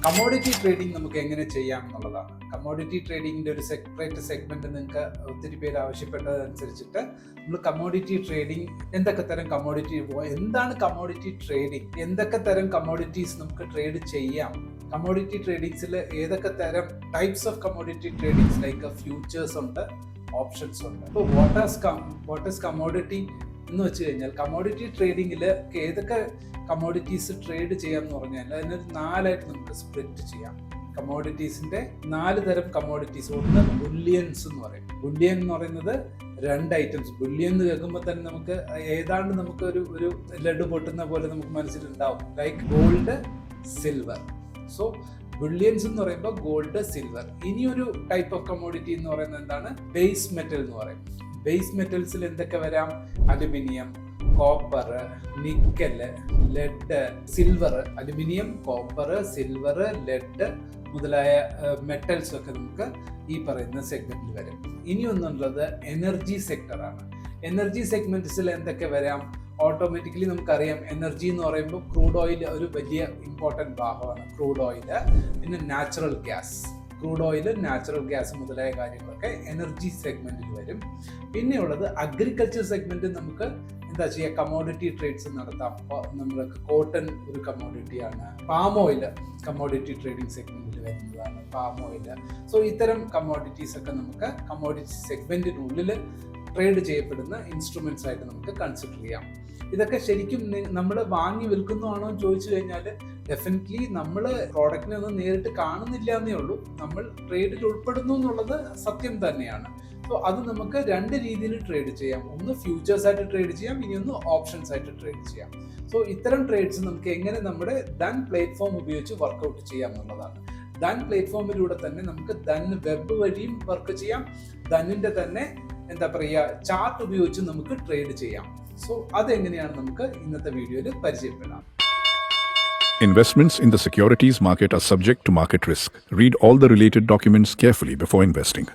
Commodity trading നമുക്ക് എങ്ങനെ ചെയ്യാം എന്നുള്ളതാണ്. കമ്മോഡിറ്റി ട്രേഡിങ്ങിന്റെ ഒരു സെപ്പറേറ്റ് സെഗ്മെന്റ് നിങ്ങൾക്ക് ഒത്തിരി പേര് ആവശ്യപ്പെട്ടതനുസരിച്ചിട്ട് നമ്മൾ കമ്മോഡിറ്റി ട്രേഡിംഗ്, എന്തൊക്കെ തരം കമ്മോഡിറ്റി, എന്താണ് കമ്മോഡിറ്റി ട്രേഡിംഗ്, എന്തൊക്കെ തരം കമ്മോഡിറ്റീസ് നമുക്ക് ട്രേഡ് ചെയ്യാം, കമ്മോഡിറ്റി ട്രേഡിങ്സിൽ ഏതൊക്കെ തരം types of commodity tradings like futures ഉണ്ട്, ഓപ്ഷൻസ് ഉണ്ട്. അപ്പോൾ വാട്ട് ഈസ് കമ്മോഡിറ്റി എന്ന് വെച്ച് കഴിഞ്ഞാൽ, കമ്മോഡിറ്റി ട്രേഡിങ്ങിൽ ഏതൊക്കെ കമ്മോഡിറ്റീസ് ട്രേഡ് ചെയ്യാം എന്ന് പറഞ്ഞാൽ അതിനൊരു 4 ആയിട്ട് നമുക്ക് സ്പ്ലിറ്റ് ചെയ്യാം. കമ്മോഡിറ്റീസിന്റെ 4 തരം കമ്മോഡിറ്റീസ്. ഒന്ന് ബുള്ളിയൻസ് എന്ന് പറയും. ബുള്ളിയൻ എന്ന് പറയുന്നത് 2 ഐറ്റംസ്. ബുള്ളിയൻ എന്ന് കേൾക്കുമ്പോൾ തന്നെ നമുക്ക് ഏതാണ്ട് നമുക്ക് ഒരു ലഡു പൊട്ടുന്ന പോലെ നമുക്ക് മനസ്സിലുണ്ടാവും, ലൈക്ക് ഗോൾഡ്, സിൽവർ. സോ ബുള്ളിയൻസ് എന്ന് പറയുമ്പോൾ ഗോൾഡ്, സിൽവർ. ഇനിയൊരു ടൈപ്പ് ഓഫ് കമ്മോഡിറ്റി എന്ന് പറയുന്നത് എന്താണ്? ബേസ് മെറ്റൽ എന്ന് പറയും. ബേസ് മെറ്റൽസിൽ എന്തൊക്കെ വരാം? Aluminium, copper, nickel, lead, silver. Aluminium, copper, silver, lead മുതലായ മെറ്റൽസ് ഒക്കെ നമുക്ക് ഈ പറയുന്ന സെഗ്മെന്റിൽ വരും. ഇനി ഒന്നുള്ളത് എനർജി സെക്ടറാണ്. എനർജി സെഗ്മെന്റ്സിൽ എന്തൊക്കെ വരാം? ഓട്ടോമാറ്റിക്കലി നമുക്കറിയാം, എനർജി എന്ന് പറയുമ്പോൾ ക്രൂഡ് ഓയിൽ ഒരു വലിയ ഇമ്പോർട്ടൻറ്റ് ഭാഗമാണ്. ക്രൂഡ് ഓയിൽ, പിന്നെ natural gas. Crude oil, natural gas മുതലായ കാര്യങ്ങളൊക്കെ എനർജി സെഗ്മെന്റിൽ വരും. പിന്നെയുള്ളത് അഗ്രികൾച്ചർ സെഗ്മെന്റ്. നമുക്ക് എന്താ ചെയ്യുക? കമ്മോഡിറ്റി ട്രേഡ്സ് നടത്താം. നമ്മൾക്ക് കോട്ടൺ ഒരു കമ്മോഡിറ്റിയാണ്. പാം ഓയിൽ കമ്മോഡിറ്റി ട്രേഡിംഗ് സെഗ്മെന്റിൽ വരുന്നതാണ്, പാം ഓയിൽ. സോ ഇത്തരം കമ്മോഡിറ്റീസ് ഒക്കെ നമുക്ക് കമ്മോഡിറ്റി സെഗ്മെന്റിനുള്ളിൽ ട്രേഡ് ചെയ്യപ്പെടുന്ന ഇൻസ്ട്രുമെന്റ്സ് ആയിട്ട് നമുക്ക് കൺസിഡർ ചെയ്യാം. ഇതൊക്കെ ശരിക്കും നമ്മൾ വാങ്ങി വിൽക്കുന്നതാണോ എന്ന് ചോദിച്ചു കഴിഞ്ഞാൽ ഡെഫിനറ്റ്ലി നമ്മൾ പ്രോഡക്റ്റിനെ ഒന്നും നേരിട്ട് കാണുന്നില്ല എന്നേ ഉള്ളൂ. നമ്മൾ ട്രേഡിൽ ഉൾപ്പെടുന്നു എന്നുള്ളത് സത്യം തന്നെയാണ്. സോ അത് നമുക്ക് 2 രീതിയിൽ ട്രേഡ് ചെയ്യാം. ഒന്ന് ഫ്യൂച്ചേഴ്സ് ആയിട്ട് ട്രേഡ് ചെയ്യാം, ഇനി ഒന്ന് ഓപ്ഷൻസ് ആയിട്ട് ട്രേഡ് ചെയ്യാം. സോ ഇത്തരം ട്രേഡ്സ് നമുക്ക് എങ്ങനെ നമ്മുടെ ദൻ പ്ലാറ്റ്ഫോം ഉപയോഗിച്ച് വർക്ക്ഔട്ട് ചെയ്യാം എന്നുള്ളതാണ്. ദൻ പ്ലാറ്റ്ഫോമിലൂടെ തന്നെ നമുക്ക് ദൻ വെബ് വഴിയും വർക്ക് ചെയ്യാം. ദന്നിന്റെ തന്നെ എന്താ പറയുക, ചാർട്ട് ഉപയോഗിച്ച് നമുക്ക് ട്രേഡ് ചെയ്യാം. സോ അതെങ്ങനെയാണ് നമുക്ക് ഇന്നത്തെ വീഡിയോയിൽ പരിചയപ്പെടാം. Investments in the securities market are subject to market risk. Read all the related documents carefully before investing.